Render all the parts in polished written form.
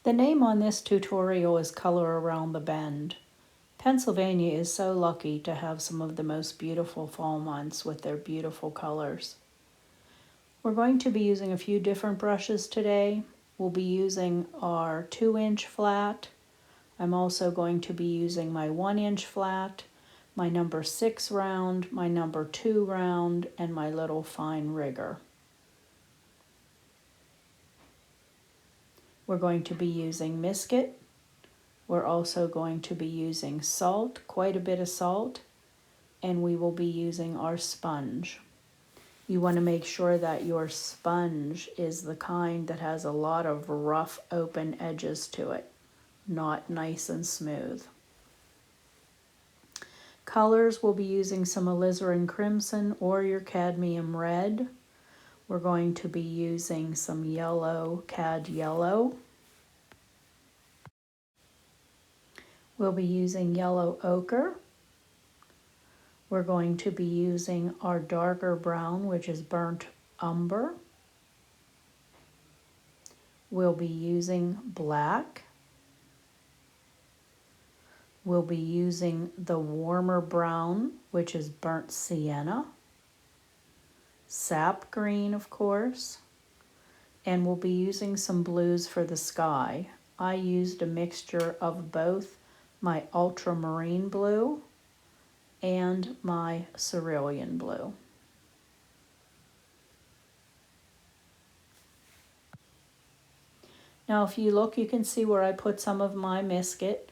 The name on this tutorial is Color Around the Bend. Pennsylvania is so lucky to have some of the most beautiful fall months with their beautiful colors. We're going to be using a few different brushes today. We'll be using our 2-inch flat. I'm also going to be using my 1-inch flat, my number 6 round, my number 2 round, and my little fine rigger. We're going to be using Misket. We're also going to be using salt, quite a bit of salt, and we will be using our sponge. You want to make sure that your sponge is the kind that has a lot of rough open edges to it, not nice and smooth. Colors, we'll be using some alizarin crimson or your cadmium red. We're going to be using some yellow, cad yellow. We'll be using yellow ochre. We're going to be using our darker brown, which is burnt umber. We'll be using black. We'll be using the warmer brown, which is burnt sienna. Sap green, of course. And we'll be using some blues for the sky. I used a mixture of both my ultramarine blue and my cerulean blue. Now if you look, you can see where I put some of my Misket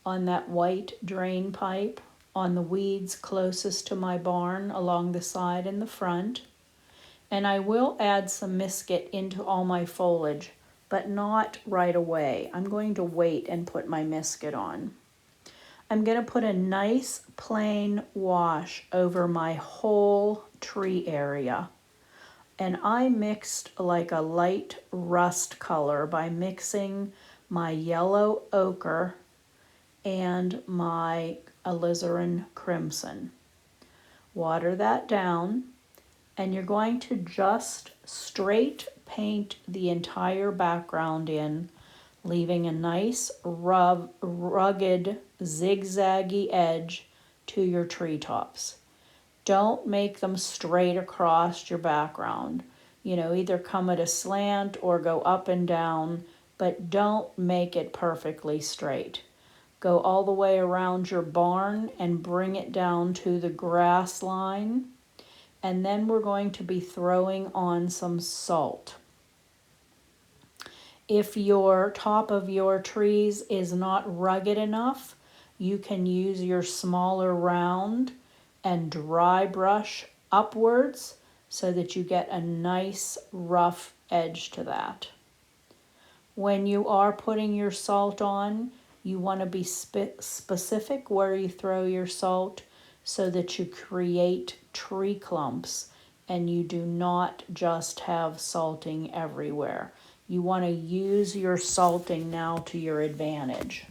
on that white drain pipe on the weeds closest to my barn along the side and the front. And I will add some Misket into all my foliage, but not right away. I'm going to wait and put my Misket on. I'm going to put a nice plain wash over my whole tree area. And I mixed like a light rust color by mixing my yellow ochre and my alizarin crimson. Water that down, and you're going to just straight paint the entire background in, leaving a nice rugged zigzaggy edge to your treetops. Don't make them straight across your background. Either come at a slant or go up and down, but don't make it perfectly straight. Go all the way around your barn and bring it down to the grass line. And then we're going to be throwing on some salt. If your top of your trees is not rugged enough, you can use your smaller round and dry brush upwards so that you get a nice rough edge to that. When you are putting your salt on, you want to be specific where you throw your salt so that you create tree clumps and you do not just have salting everywhere. You want to use your salting now to your advantage.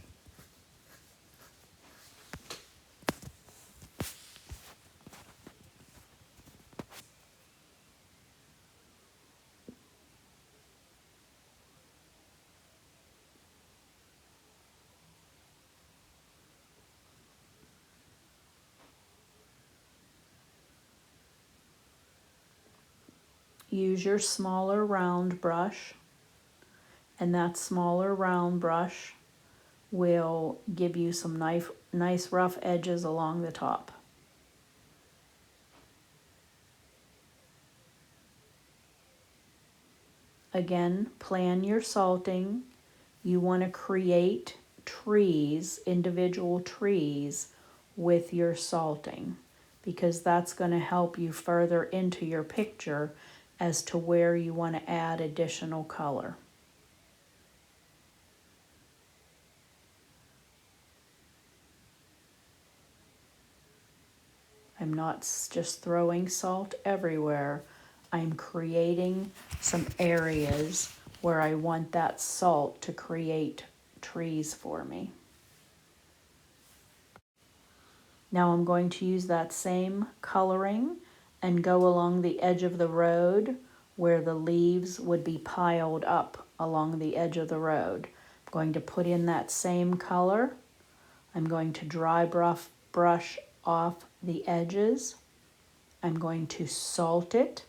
Use your smaller round brush, and that smaller round brush will give you some nice rough edges along the top. Again, plan your salting. You want to create trees, individual trees, with your salting, because that's going to help you further into your picture as to where you want to add additional color. I'm not just throwing salt everywhere. I'm creating some areas where I want that salt to create trees for me. Now I'm going to use that same coloring and go along the edge of the road where the leaves would be piled up along the edge of the road. I'm going to put in that same color. I'm going to dry brush off the edges. I'm going to salt it,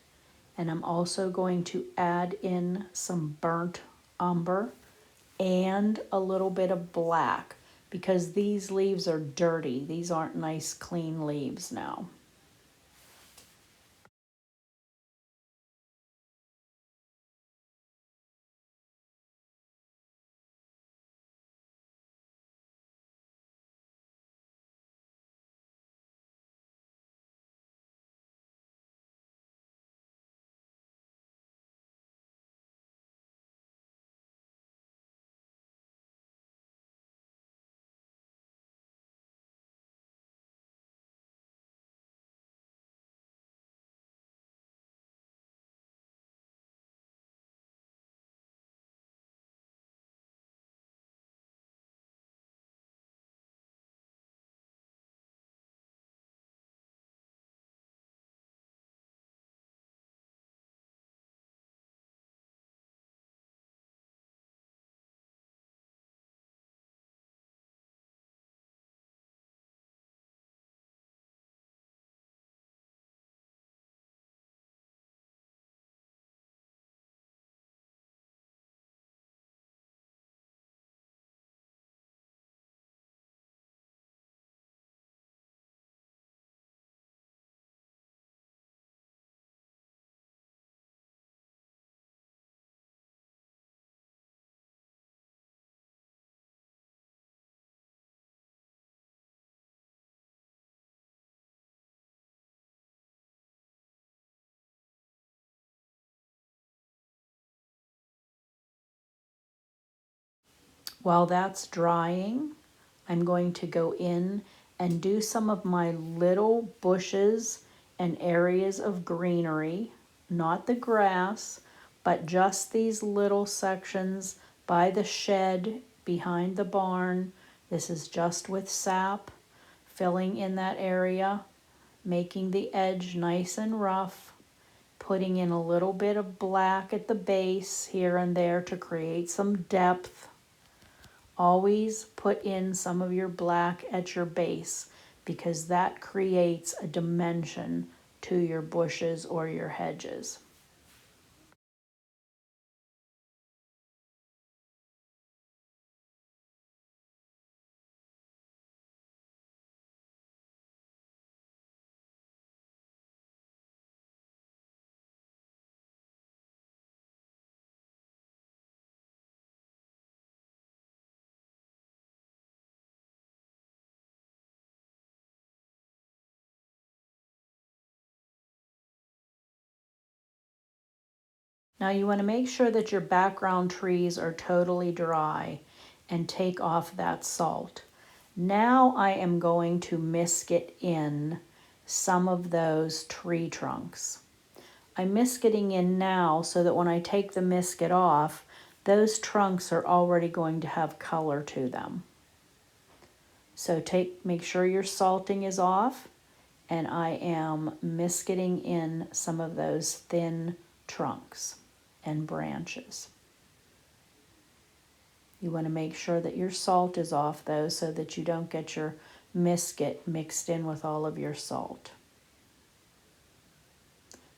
and I'm also going to add in some burnt umber and a little bit of black because these leaves are dirty. These aren't nice clean leaves now. While that's drying, I'm going to go in and do some of my little bushes and areas of greenery, not the grass, but just these little sections by the shed behind the barn. This is just with sap, filling in that area, making the edge nice and rough, putting in a little bit of black at the base here and there to create some depth. Always put in some of your black at your base because that creates a dimension to your bushes or your hedges. Now you want to make sure that your background trees are totally dry and take off that salt. Now I am going to misket in some of those tree trunks. I'm misketing in now so that when I take the misket off, those trunks are already going to have color to them. So make sure your salting is off, and I am misketing in some of those thin trunks and branches. You want to make sure that your salt is off though so that you don't get your misket mixed in with all of your salt.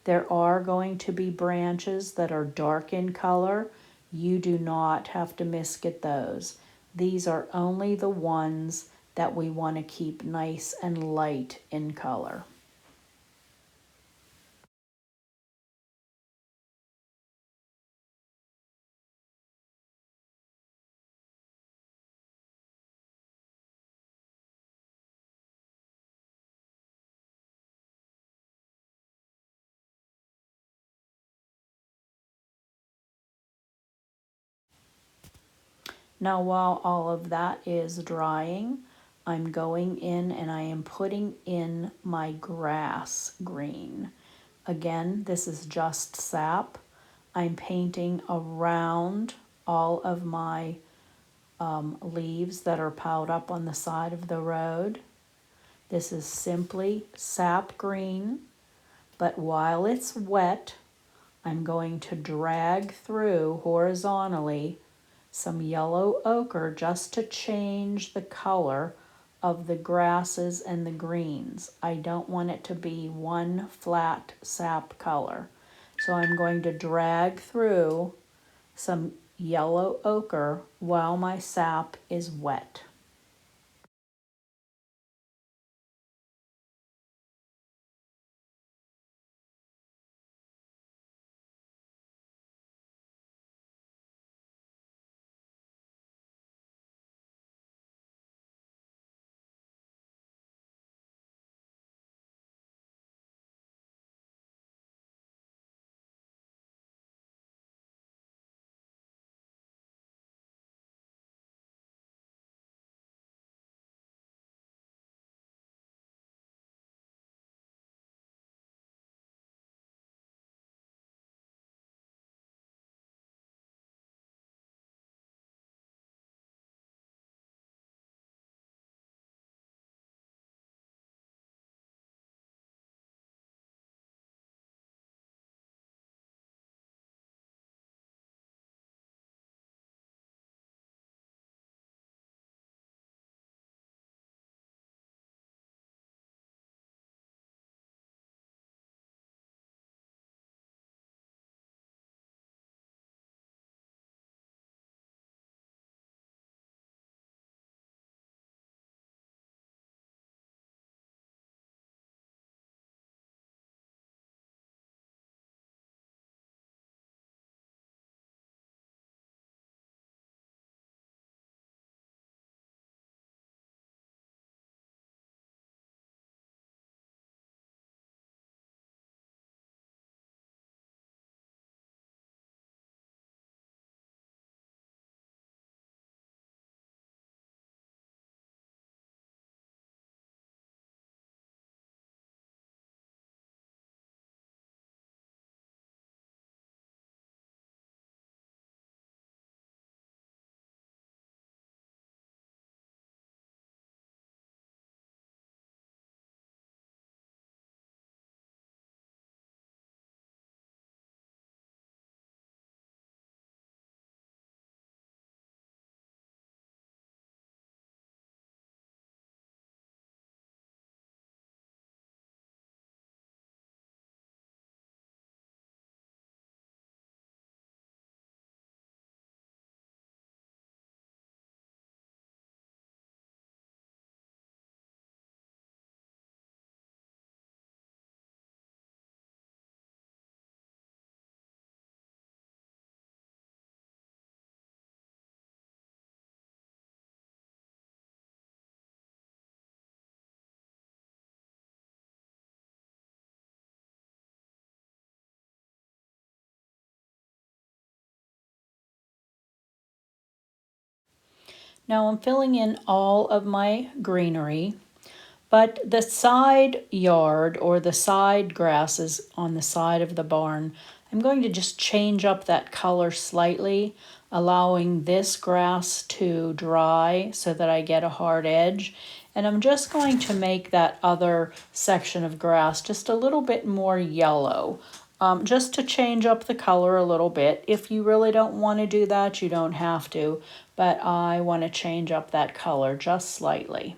There are going to be branches that are dark in color. You do not have to misket those. These are only the ones that we want to keep nice and light in color. Now while all of that is drying, I'm going in and I am putting in my grass green. Again, this is just sap. I'm painting around all of my leaves that are piled up on the side of the road. This is simply sap green, but while it's wet, I'm going to drag through horizontally some yellow ochre just to change the color of the grasses and the greens. I don't want it to be one flat sap color. So I'm going to drag through some yellow ochre while my sap is wet. Now I'm filling in all of my greenery, but the side yard or the side grasses on the side of the barn, I'm going to just change up that color slightly, allowing this grass to dry so that I get a hard edge. And I'm just going to make that other section of grass just a little bit more yellow, just to change up the color a little bit. If you really don't want to do that, you don't have to, but I want to change up that color just slightly.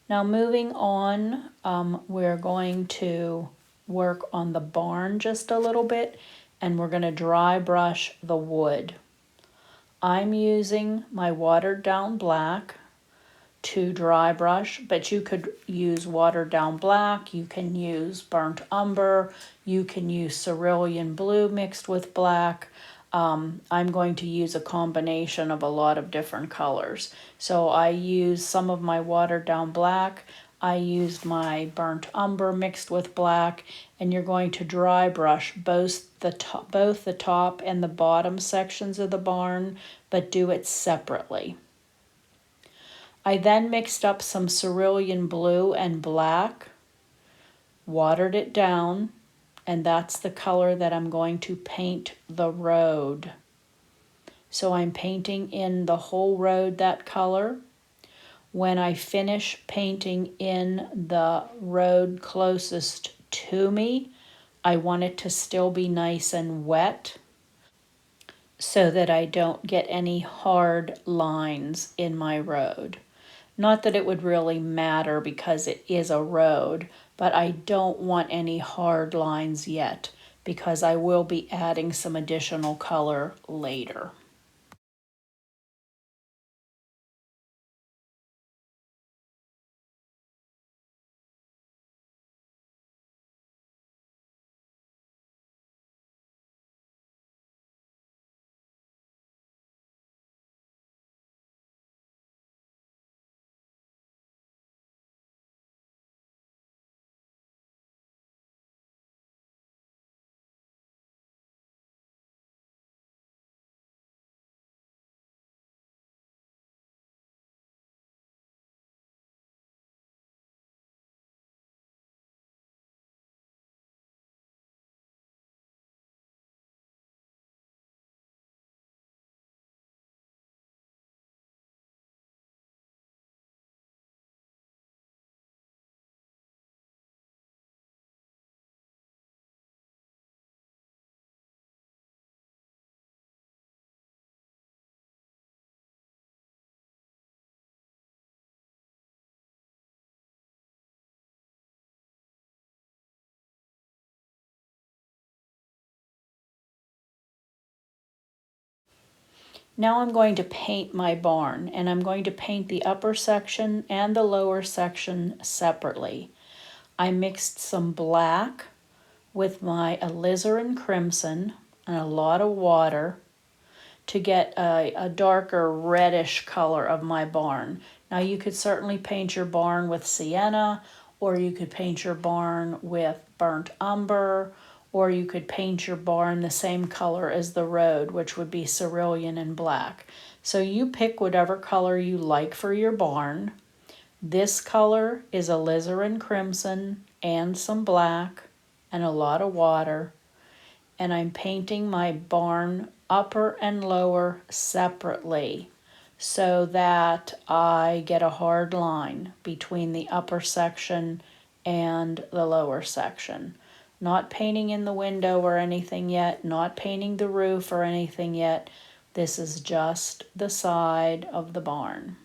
Now moving on, we're going to work on the barn just a little bit, and we're going to dry brush the wood. I'm using my watered down black to dry brush, but you could use watered down black, you can use burnt umber, you can use cerulean blue mixed with black. I'm going to use a combination of a lot of different colors. So I used some of my watered down black, I used my burnt umber mixed with black, and you're going to dry brush both the top and the bottom sections of the barn, but do it separately. I then mixed up some cerulean blue and black, watered it down, and that's the color that I'm going to paint the road. So I'm painting in the whole road that color. When I finish painting in the road closest to me, I want it to still be nice and wet so that I don't get any hard lines in my road. Not that it would really matter because it is a road, but I don't want any hard lines yet because I will be adding some additional color later. Now I'm going to paint my barn, and I'm going to paint the upper section and the lower section separately. I mixed some black with my alizarin crimson and a lot of water to get a darker reddish color of my barn. Now you could certainly paint your barn with sienna, or you could paint your barn with burnt umber, or you could paint your barn the same color as the road, which would be cerulean and black. So you pick whatever color you like for your barn. This color is alizarin crimson and some black and a lot of water, and I'm painting my barn upper and lower separately so that I get a hard line between the upper section and the lower section. Not painting in the window or anything yet, not painting the roof or anything yet. This is just the side of the barn.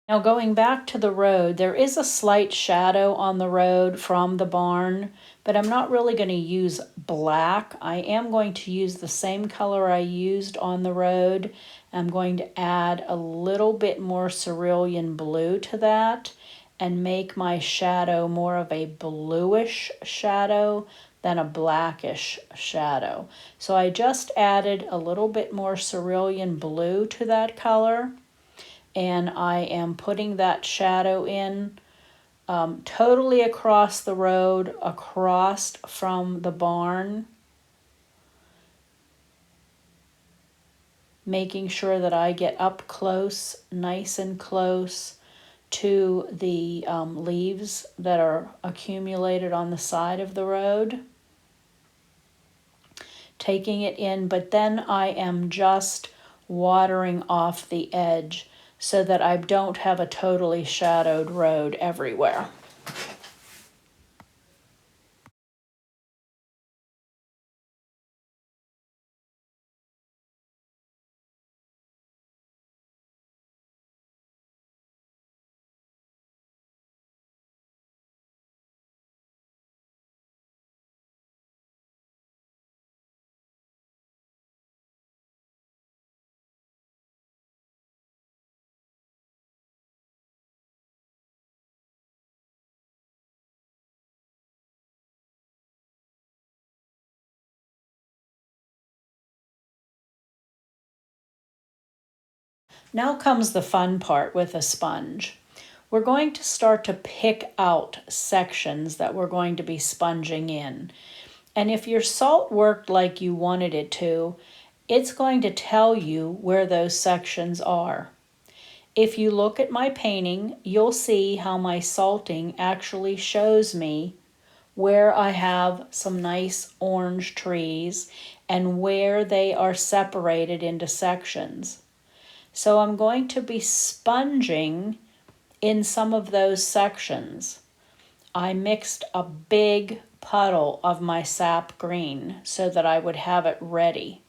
Now going back to the road, there is a slight shadow on the road from the barn, but I'm not really going to use black. I am going to use the same color I used on the road. I'm going to add a little bit more cerulean blue to that and make my shadow more of a bluish shadow than a blackish shadow. So I just added a little bit more cerulean blue to that color, and I am putting that shadow in totally across the road, across from the barn, making sure that I get up close, nice and close to the leaves that are accumulated on the side of the road. Taking it in, but then I am just watering off the edge so that I don't have a totally shadowed road everywhere. Now comes the fun part with a sponge. We're going to start to pick out sections that we're going to be sponging in. And if your salt worked like you wanted it to, it's going to tell you where those sections are. If you look at my painting, you'll see how my salting actually shows me where I have some nice orange trees and where they are separated into sections. So I'm going to be sponging in some of those sections. I mixed a big puddle of my sap green so that I would have it ready.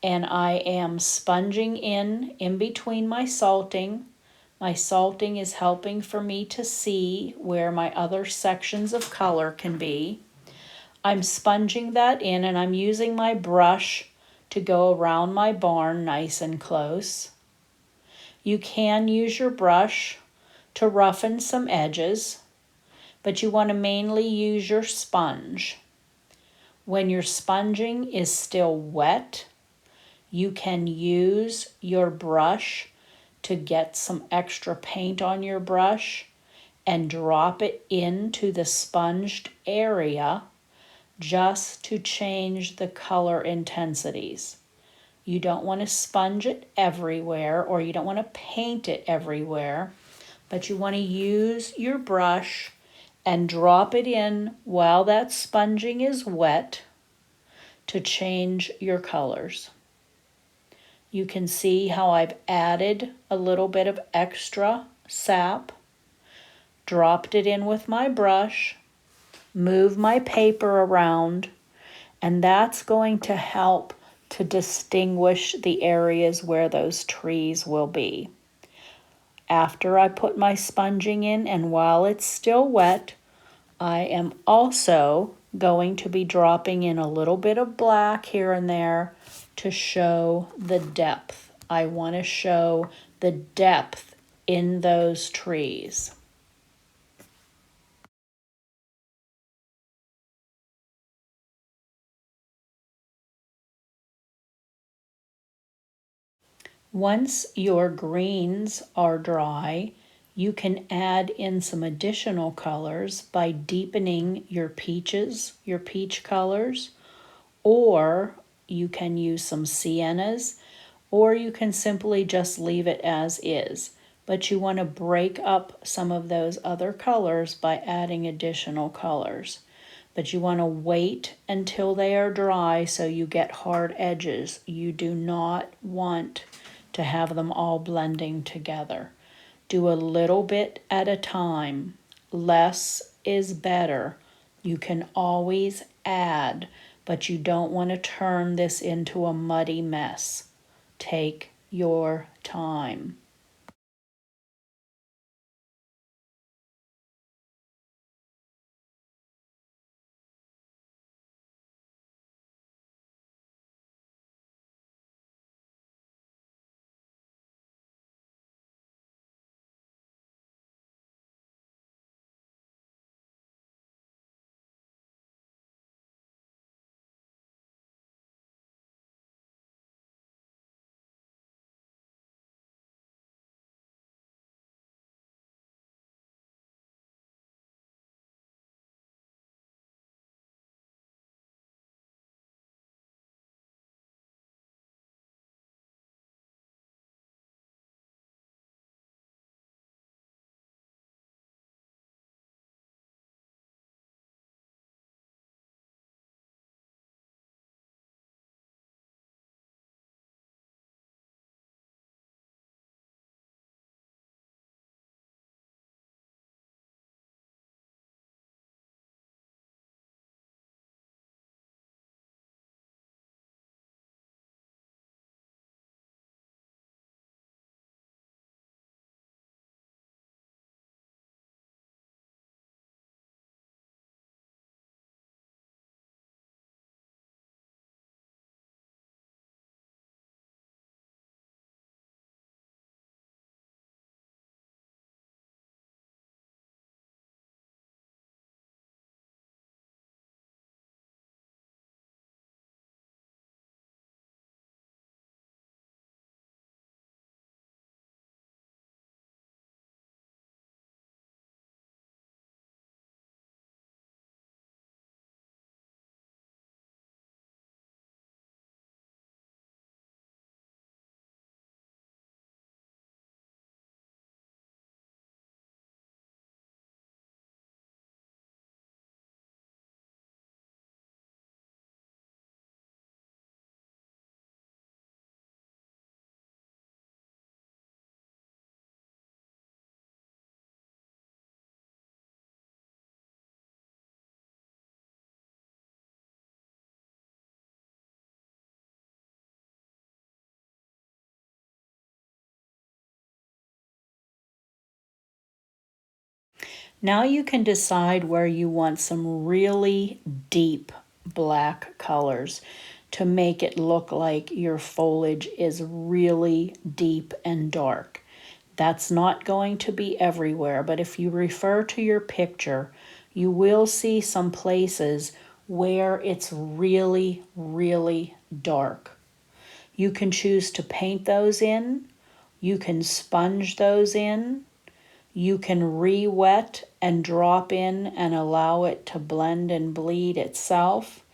And I am sponging in between my salting. My salting is helping for me to see where my other sections of color can be. I'm sponging that in, and I'm using my brush to go around my barn nice and close. You can use your brush to roughen some edges, but you want to mainly use your sponge. When your sponging is still wet, you can use your brush to get some extra paint on your brush and drop it into the sponged area just to change the color intensities. You don't want to sponge it everywhere, or you don't want to paint it everywhere, but you want to use your brush and drop it in while that sponging is wet to change your colors. You can see how I've added a little bit of extra sap, dropped it in with my brush, move my paper around, and that's going to help to distinguish the areas where those trees will be. After I put my sponging in and while it's still wet, I am also going to be dropping in a little bit of black here and there to show the depth. I want to show the depth in those trees. Once your greens are dry, you can add in some additional colors by deepening your peaches, your peach colors, or you can use some siennas, or you can simply just leave it as is. But you want to break up some of those other colors by adding additional colors. But you want to wait until they are dry so you get hard edges. You do not want to have them all blending together. Do a little bit at a time. Less is better. You can always add, but you don't want to turn this into a muddy mess. Take your time. Now you can decide where you want some really deep black colors to make it look like your foliage is really deep and dark. That's not going to be everywhere, but if you refer to your picture, you will see some places where it's really, really dark. You can choose to paint those in, you can sponge those in, you can re-wet and drop in and allow it to blend and bleed itself.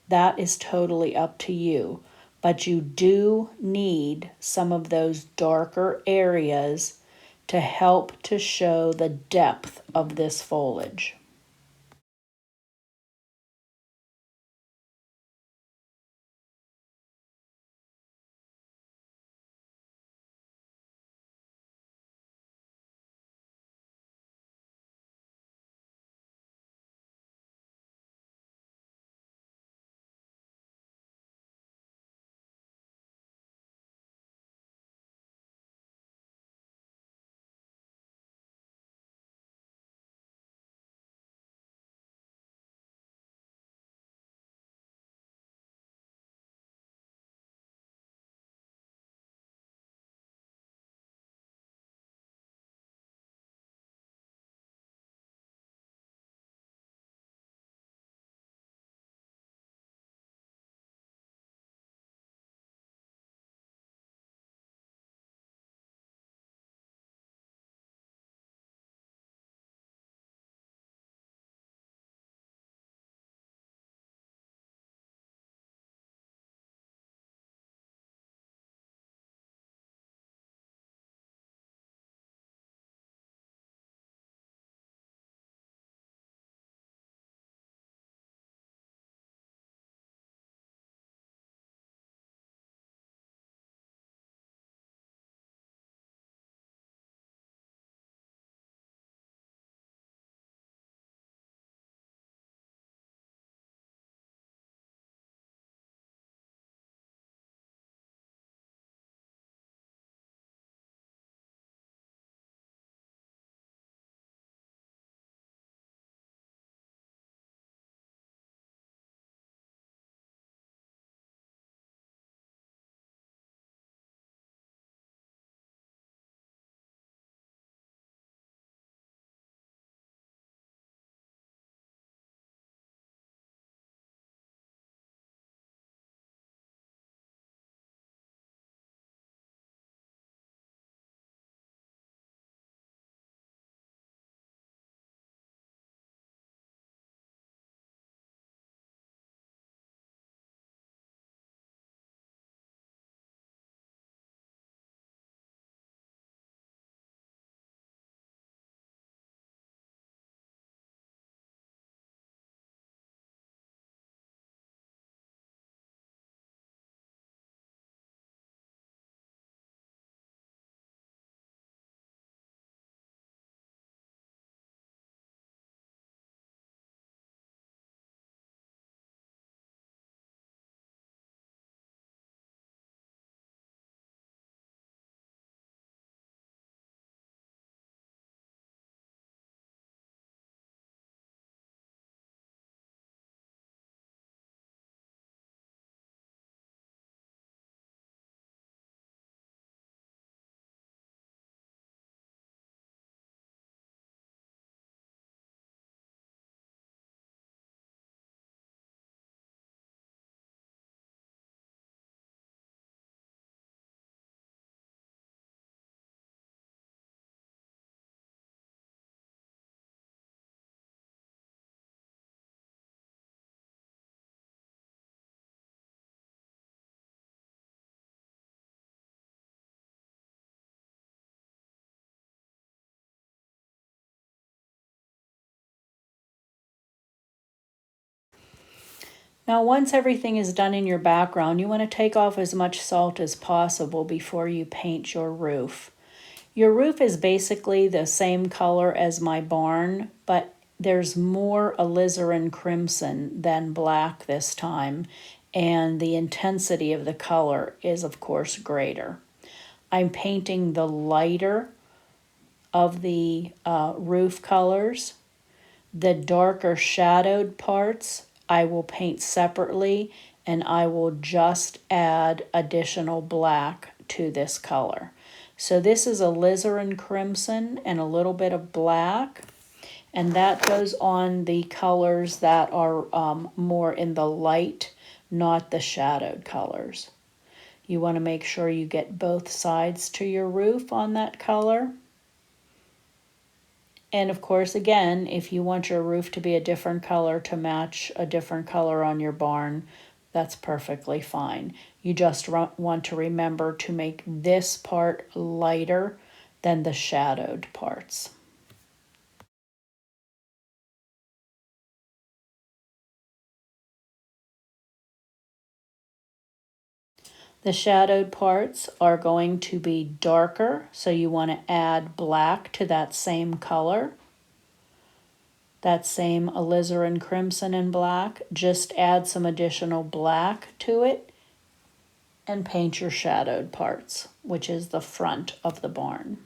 That is totally up to you. But you do need some of those darker areas to help to show the depth of this foliage. Now, once everything is done in your background, you want to take off as much salt as possible before you paint your roof. Your roof is basically the same color as my barn, but there's more alizarin crimson than black this time, and the intensity of the color is, of course, greater. I'm painting the lighter of the roof colors. The darker shadowed parts I will paint separately, and I will just add additional black to this color. So this is alizarin crimson and a little bit of black, and that goes on the colors that are more in the light, not the shadowed colors. You want to make sure you get both sides to your roof on that color. And of course, again, if you want your roof to be a different color to match a different color on your barn, that's perfectly fine. You just want to remember to make this part lighter than the shadowed parts. The shadowed parts are going to be darker, so you want to add black to that same color. That same alizarin crimson and black, just add some additional black to it and paint your shadowed parts, which is the front of the barn.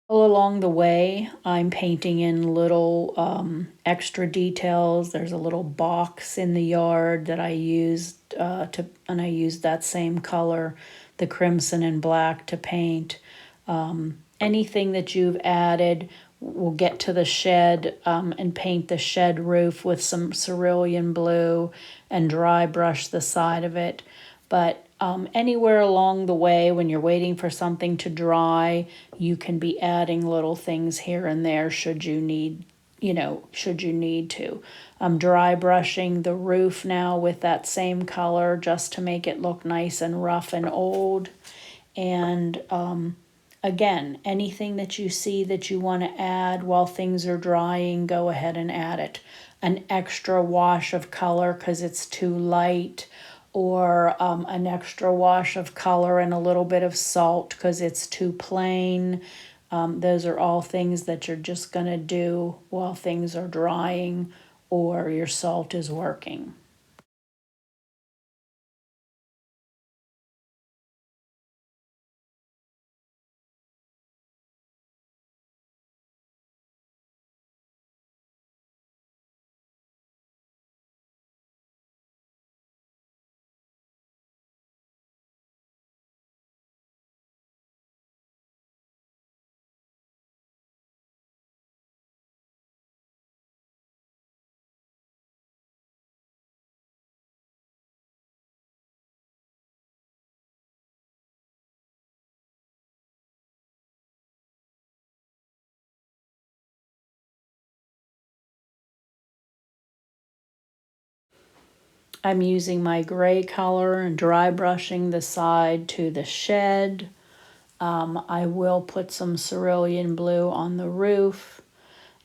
All along the way, I'm painting in little extra details. There's a little box in the yard that I used and I used that same color, the crimson and black, to paint. Anything that you've added, we'll get to the shed and paint the shed roof with some cerulean blue and dry brush the side of it. But anywhere along the way, when you're waiting for something to dry, you can be adding little things here and there should you need, should you need to. I'm dry brushing the roof now with that same color just to make it look nice and rough and old. And again, anything that you see that you want to add while things are drying, go ahead and add it. An extra wash of color because it's too light, or an extra wash of color and a little bit of salt because it's too plain. Those are all things that you're just going to do while things are drying or your salt is working. I'm using my gray color and dry brushing the side to the shed. I will put some cerulean blue on the roof.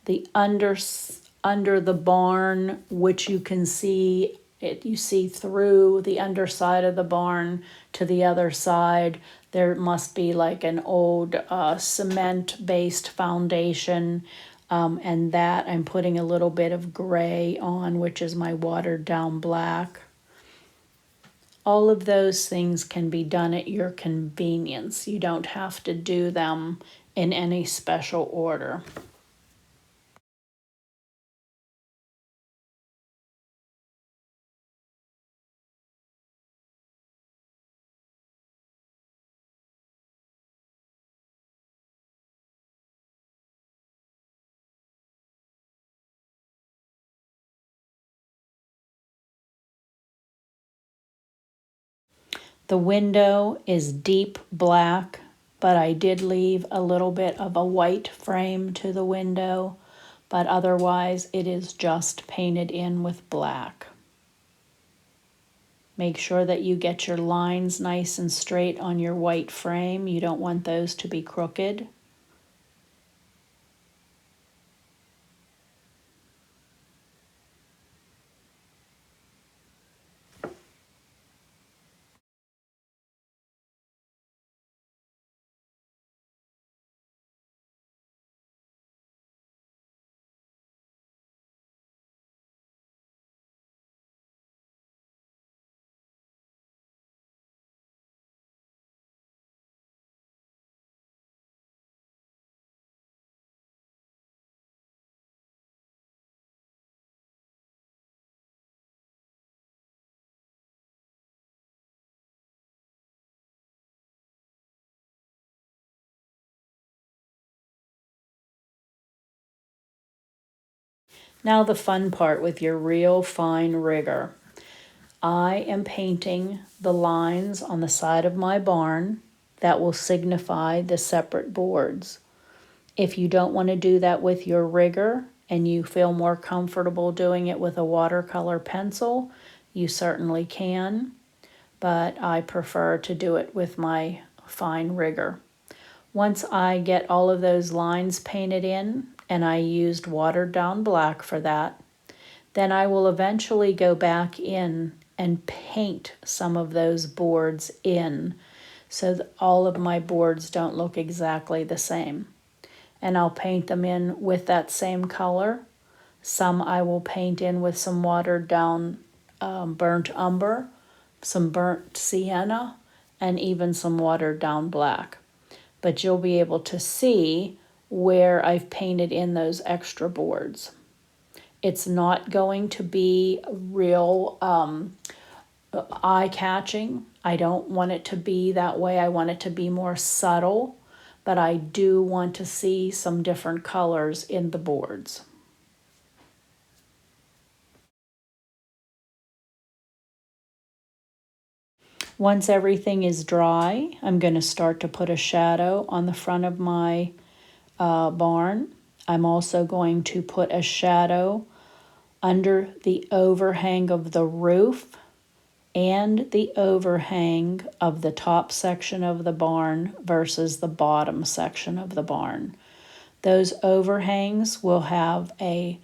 The under the barn, which you can see it, you see through the underside of the barn to the other side. There must be like an old cement-based foundation, and that I'm putting a little bit of gray on, which is my watered down black. All of those things can be done at your convenience. You don't have to do them in any special order. The window is deep black, but I did leave a little bit of a white frame to the window, but otherwise it is just painted in with black. Make sure that you get your lines nice and straight on your white frame. You don't want those to be crooked. Now the fun part with your real fine rigger. I am painting the lines on the side of my barn that will signify the separate boards. If you don't want to do that with your rigger and you feel more comfortable doing it with a watercolor pencil, you certainly can, but I prefer to do it with my fine rigger. Once I get all of those lines painted in, and I used watered down black for that, then I will eventually go back in and paint some of those boards in so that all of my boards don't look exactly the same. And I'll paint them in with that same color. Some I will paint in with some watered down burnt umber, some burnt sienna, and even some watered down black. But you'll be able to see where I've painted in those extra boards. It's not going to be real eye-catching. I don't want it to be that way. I want it to be more subtle, but I do want to see some different colors in the boards. Once everything is dry, I'm going to start to put a shadow on the front of my barn. I'm also going to put a shadow under the overhang of the roof and the overhang of the top section of the barn versus the bottom section of the barn. Those overhangs will have a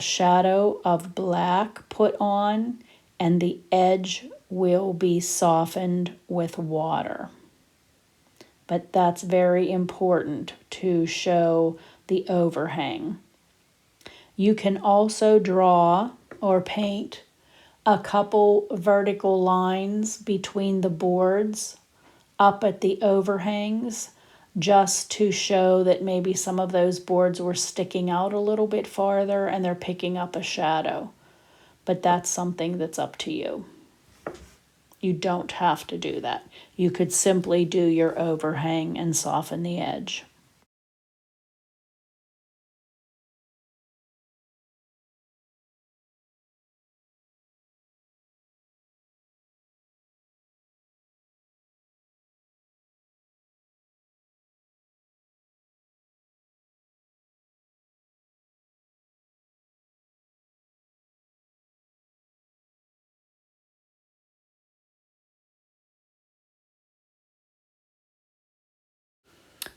shadow of black put on, and the edge will be softened with water. But that's very important to show the overhang. You can also draw or paint a couple vertical lines between the boards up at the overhangs just to show that maybe some of those boards were sticking out a little bit farther and they're picking up a shadow. But that's something that's up to you. You don't have to do that. You could simply do your overhang and soften the edge.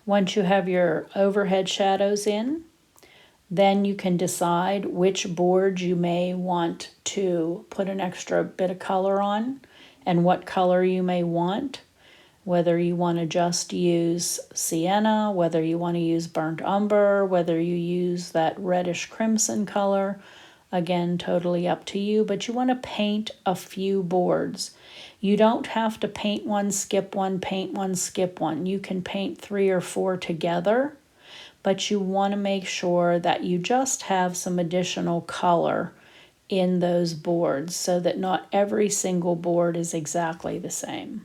Once you have your overhead shadows in, then you can decide which board you may want to put an extra bit of color on and what color you may want, whether you want to just use sienna, whether you want to use burnt umber, whether you use that reddish crimson color. Again, totally up to you, but you want to paint a few boards. You don't have to paint one, skip one, paint one, skip one. You can paint 3 or 4 together, but you want to make sure that you just have some additional color in those boards so that not every single board is exactly the same.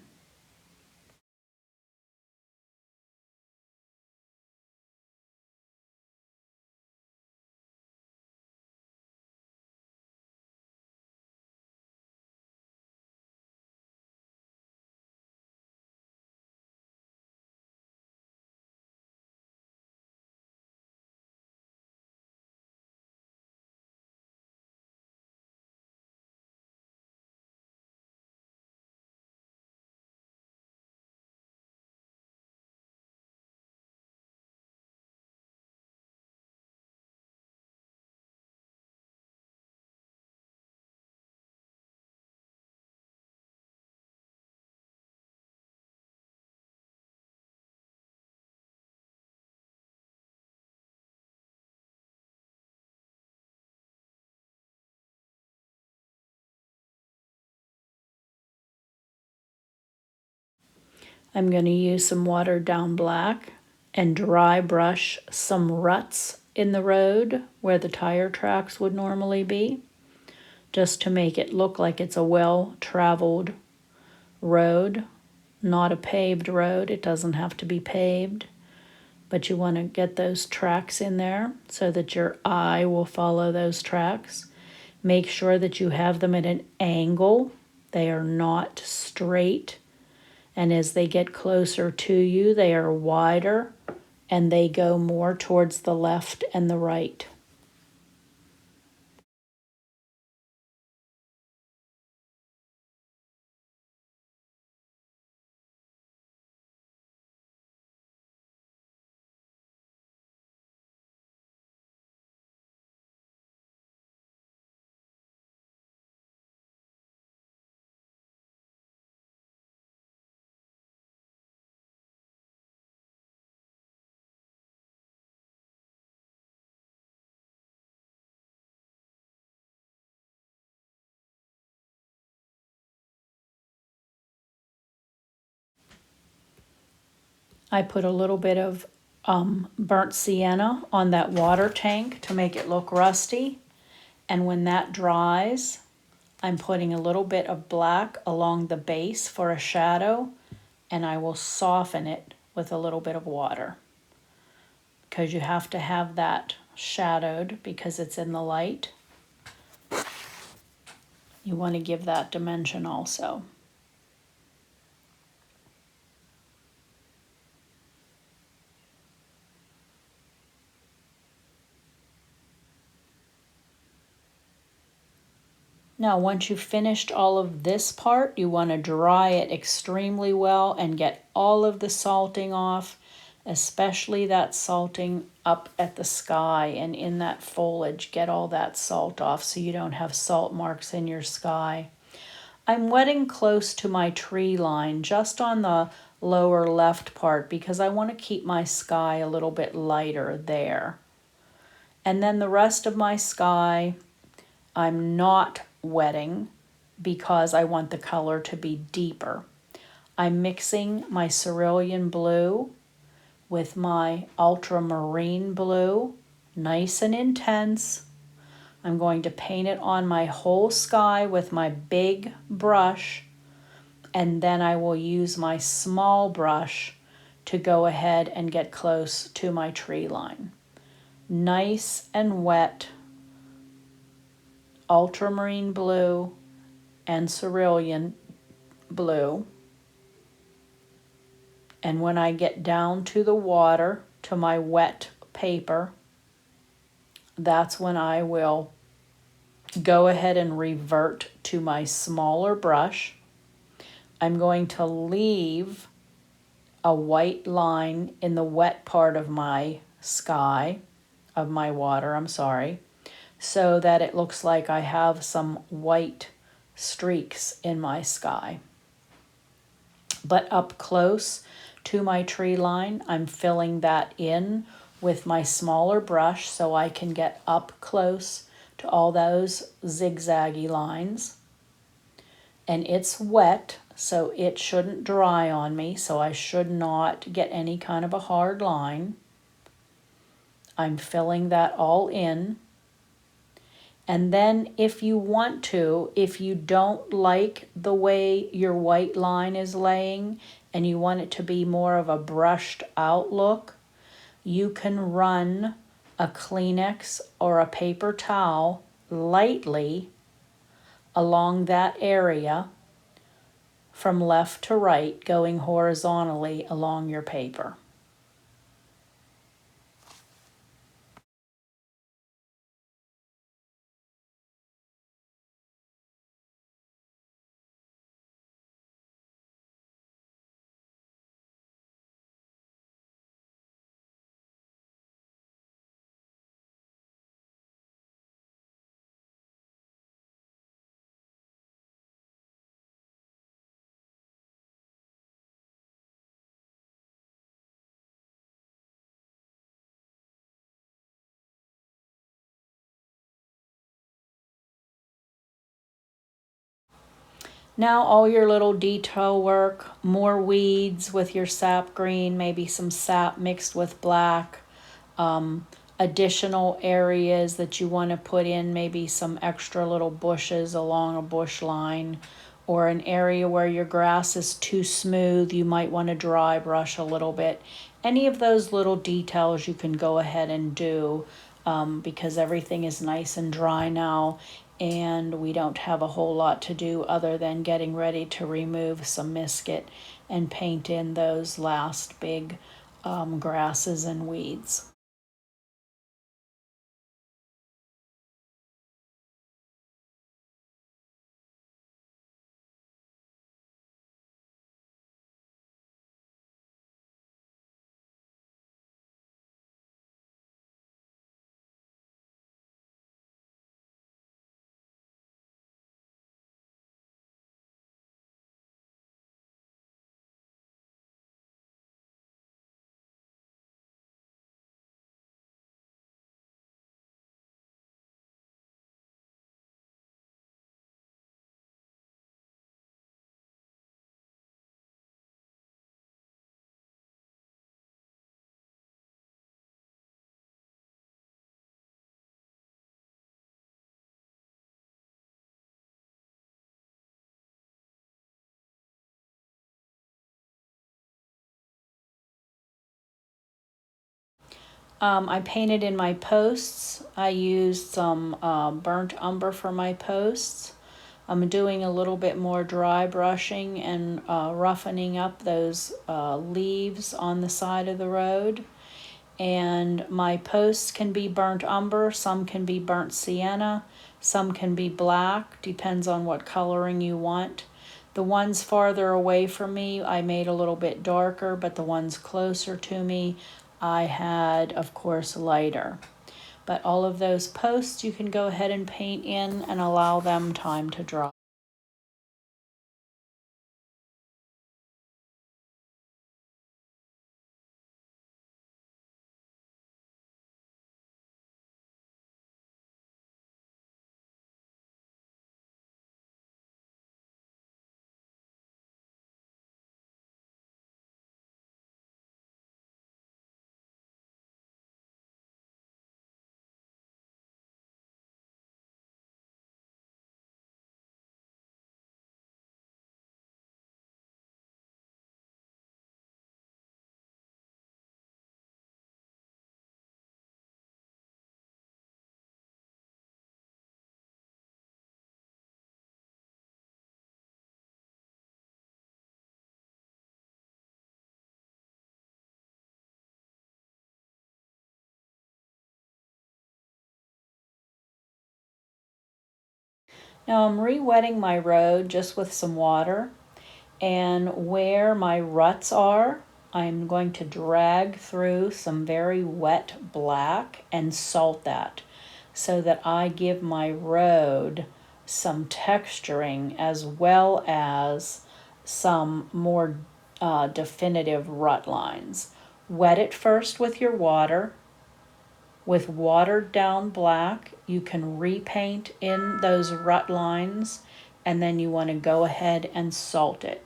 I'm going to use some watered down black and dry brush some ruts in the road where the tire tracks would normally be, just to make it look like it's a well-traveled road, not a paved road. It doesn't have to be paved, but you want to get those tracks in there so that your eye will follow those tracks. Make sure that you have them at an angle. They are not straight. And as they get closer to you, they are wider and they go more towards the left and the right. I put a little bit of burnt sienna on that water tank to make it look rusty. And when that dries, I'm putting a little bit of black along the base for a shadow, and I will soften it with a little bit of water, because you have to have that shadowed because it's in the light. You want to give that dimension also. Now, once you've finished all of this part, you want to dry it extremely well and get all of the salting off, especially that salting up at the sky and in that foliage. Get all that salt off so you don't have salt marks in your sky. I'm wetting close to my tree line, just on the lower left part, because I want to keep my sky a little bit lighter there. And then the rest of my sky, I'm not wetting because I want the color to be deeper. I'm mixing my cerulean blue with my ultramarine blue, nice and intense. I'm going to paint it on my whole sky with my big brush, and then I will use my small brush to go ahead and get close to my tree line. Nice and wet ultramarine blue and cerulean blue. And when I get down to the water, to my wet paper, that's when I will go ahead and revert to my smaller brush. I'm going to leave a white line in the wet part of my sky, of my water, I'm sorry, so that it looks like I have some white streaks in my sky. But up close to my tree line, I'm filling that in with my smaller brush so I can get up close to all those zigzaggy lines. And it's wet, so it shouldn't dry on me, so I should not get any kind of a hard line. I'm filling that all in. And then if you want to, if you don't like the way your white line is laying and you want it to be more of a brushed out look, you can run a Kleenex or a paper towel lightly along that area from left to right, going horizontally along your paper. Now all your little detail work, more weeds with your sap green, maybe some sap mixed with black, additional areas that you want to put in, maybe some extra little bushes along a bush line, or an area where your grass is too smooth, you might want to dry brush a little bit. Any of those little details you can go ahead and do because everything is nice and dry now and we don't have a whole lot to do other than getting ready to remove some misket and paint in those last big grasses and weeds. I painted in my posts. I used some burnt umber for my posts. I'm doing a little bit more dry brushing and roughening up those leaves on the side of the road. And my posts can be burnt umber, some can be burnt sienna, some can be black, depends on what coloring you want. The ones farther away from me I made a little bit darker, but the ones closer to me I had, of course, lighter. But all of those posts you can go ahead and paint in and allow them time to dry. Now I'm re-wetting my road just with some water, and where my ruts are, I'm going to drag through some very wet black and salt that so that I give my road some texturing as well as some more definitive rut lines. Wet it first with your water. With watered down black, you can repaint in those rut lines, and then you want to go ahead and salt it.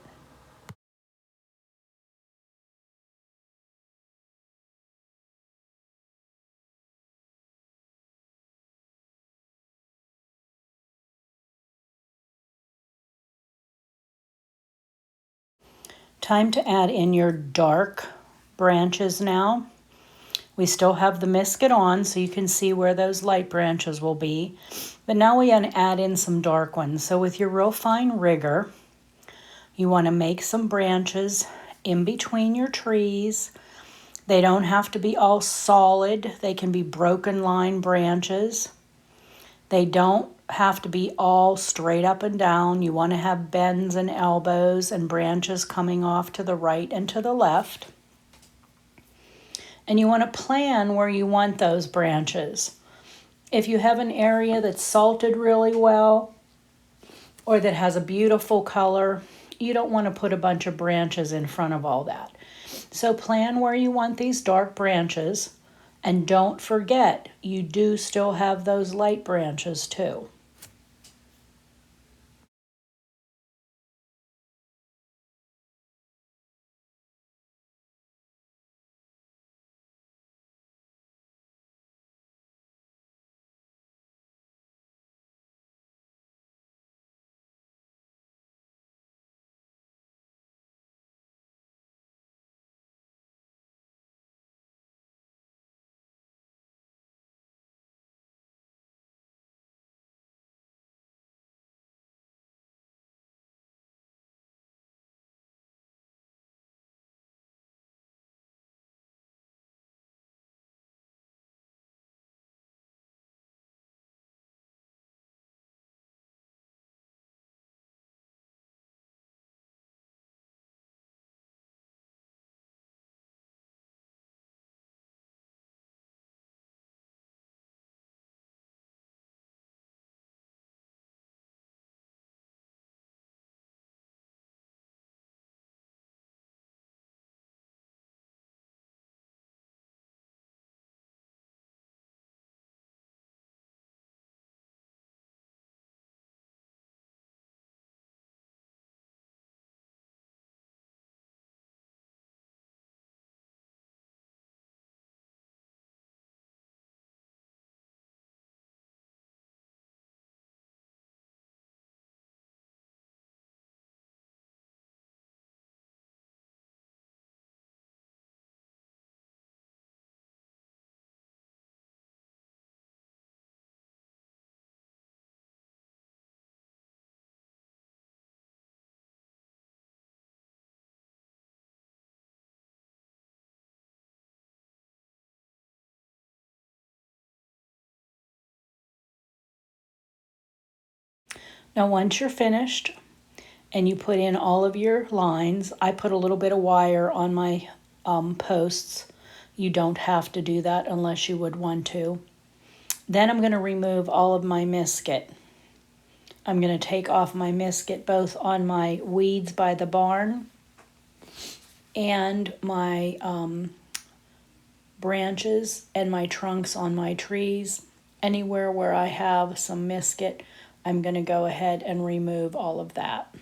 Time to add in your dark branches now. We still have the misket on, so you can see where those light branches will be. But now we want to add in some dark ones. So with your real fine rigger, you want to make some branches in between your trees. They don't have to be all solid. They can be broken line branches. They don't have to be all straight up and down. You want to have bends and elbows and branches coming off to the right and to the left. And you want to plan where you want those branches. If you have an area that's salted really well or that has a beautiful color, you don't want to put a bunch of branches in front of all that. So plan where you want these dark branches, and don't forget, you do still have those light branches too. Now once you're finished and you put in all of your lines, I put a little bit of wire on my posts. You don't have to do that unless you would want to. Then I'm going to remove all of my misket. I'm going to take off my misket both on my weeds by the barn and my branches and my trunks on my trees. Anywhere where I have some misket, I'm going to go ahead and remove all of that.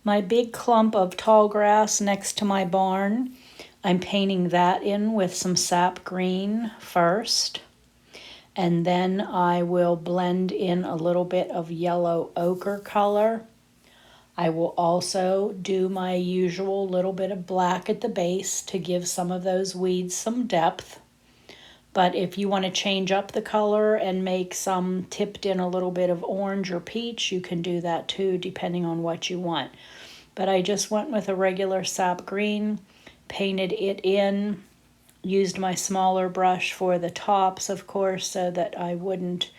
My big clump of tall grass next to my barn, I'm painting that in with some sap green first. And then I will blend in a little bit of yellow ochre color. I will also do my usual little bit of black at the base to give some of those weeds some depth. But if you want to change up the color and make some tipped in a little bit of orange or peach, you can do that too, depending on what you want. But I just went with a regular sap green, painted it in used my smaller brush for the tops, of course, so that I wouldn't,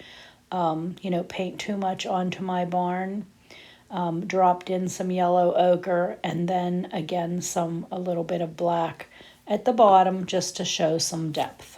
paint too much onto my barn. Dropped in some yellow ochre and then again a little bit of black at the bottom just to show some depth.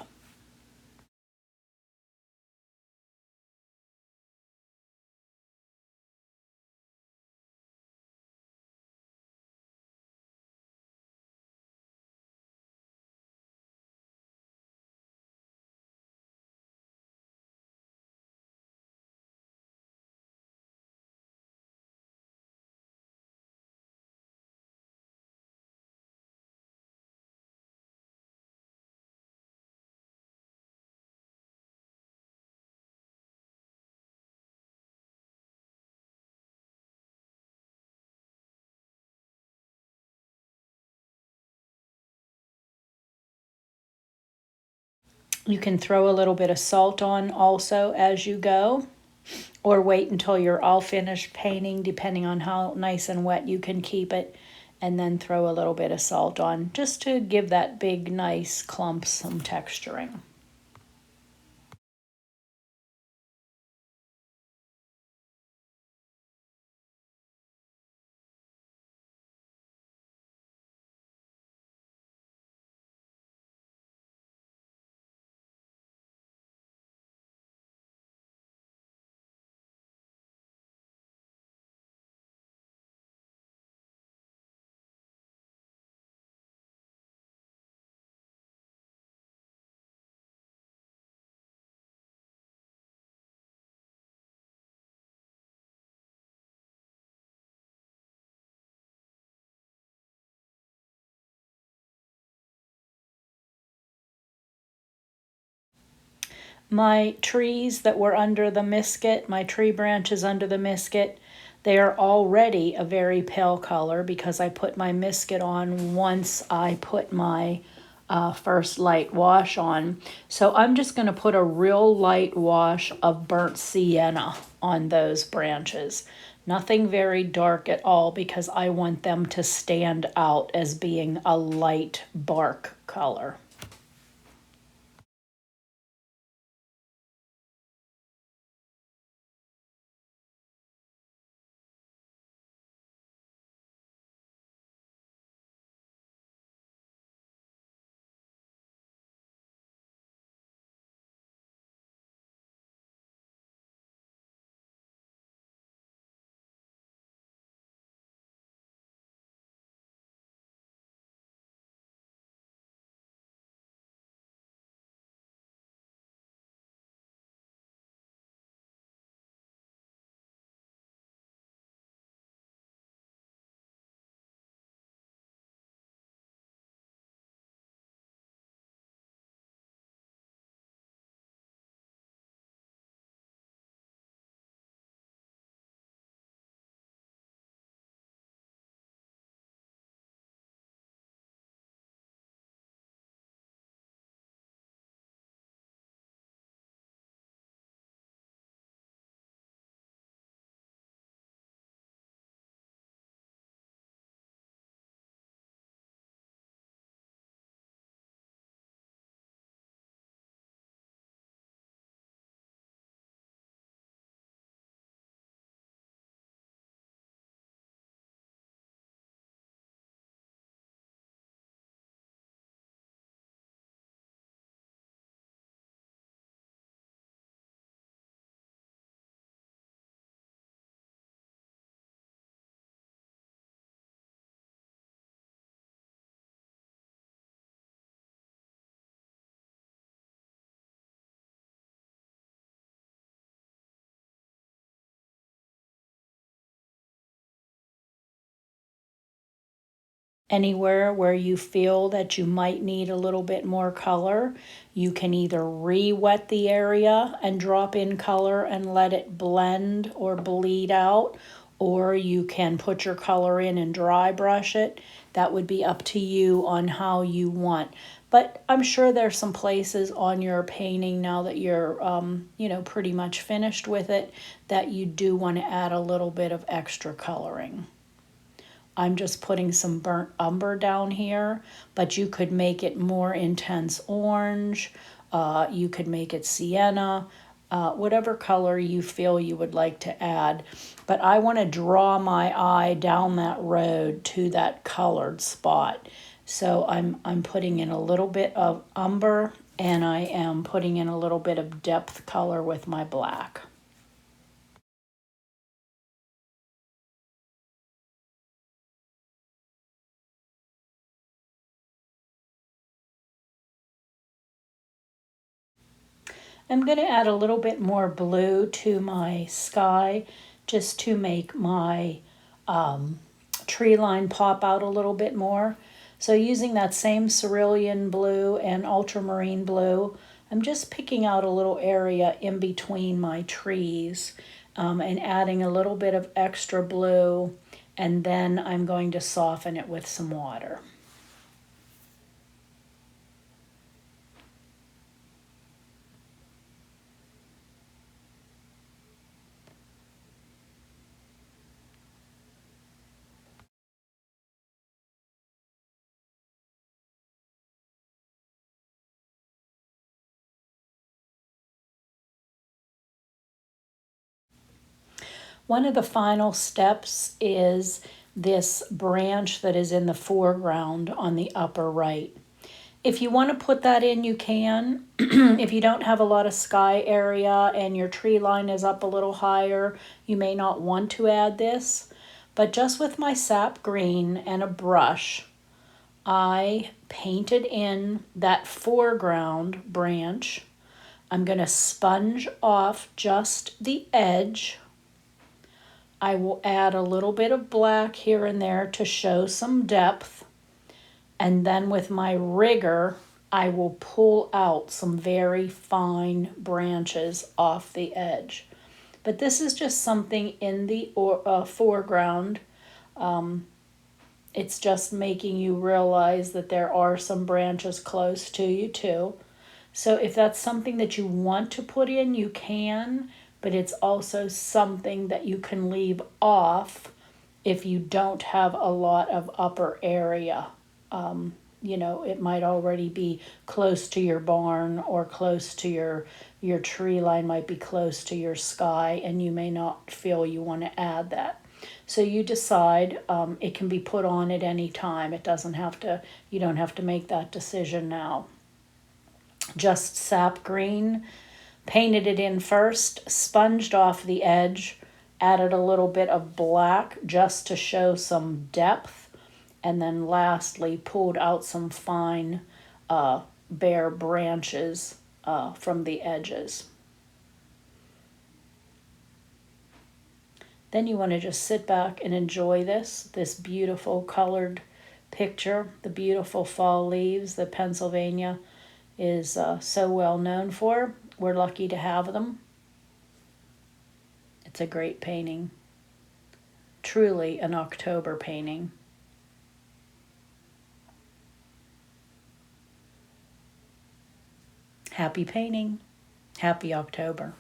You can throw a little bit of salt on also as you go, or wait until you're all finished painting, depending on how nice and wet you can keep it, and then throw a little bit of salt on just to give that big, nice clump some texturing. My trees that were under the misket, my tree branches under the misket, they are already a very pale color because I put my misket on once I put my first light wash on. So I'm just going to put a real light wash of burnt sienna on those branches. Nothing very dark at all because I want them to stand out as being a light bark color. Anywhere where you feel that you might need a little bit more color, you can either re-wet the area and drop in color and let it blend or bleed out, or you can put your color in and dry brush it. That would be up to you on how you want. But I'm sure there's some places on your painting now that you're, pretty much finished with it, that you do want to add a little bit of extra coloring. I'm just putting some burnt umber down here, but you could make it more intense orange. You could make it sienna, whatever color you feel you would like to add. But I want to draw my eye down that road to that colored spot. So I'm putting in a little bit of umber, and I am putting in a little bit of depth color with my black. I'm going to add a little bit more blue to my sky just to make my tree line pop out a little bit more. So using that same cerulean blue and ultramarine blue, I'm just picking out a little area in between my trees and adding a little bit of extra blue, and then I'm going to soften it with some water. One of the final steps is this branch that is in the foreground on the upper right. If you want to put that in, you can. If you don't have a lot of sky area and your tree line is up a little higher, you may not want to add this. But just with my sap green and a brush, I painted in that foreground branch. I'm going to sponge off just the edge. I will add a little bit of black here and there to show some depth. And then with my rigger, I will pull out some very fine branches off the edge. But this is just something in the foreground. It's just making you realize that there are some branches close to you too. So if that's something that you want to put in, you can, but it's also something that you can leave off if you don't have a lot of upper area. It might already be close to your barn or close to your tree line, might be close to your sky, and you may not feel you want to add that. So you decide. It can be put on at any time. It doesn't have to, you don't have to make that decision now. Just sap green, painted it in first, sponged off the edge, added a little bit of black just to show some depth, and then lastly pulled out some fine bare branches from the edges. Then you want to just sit back and enjoy this beautiful colored picture, the beautiful fall leaves that Pennsylvania is so well known for. We're lucky to have them. It's a great painting. Truly an October painting. Happy painting. Happy October.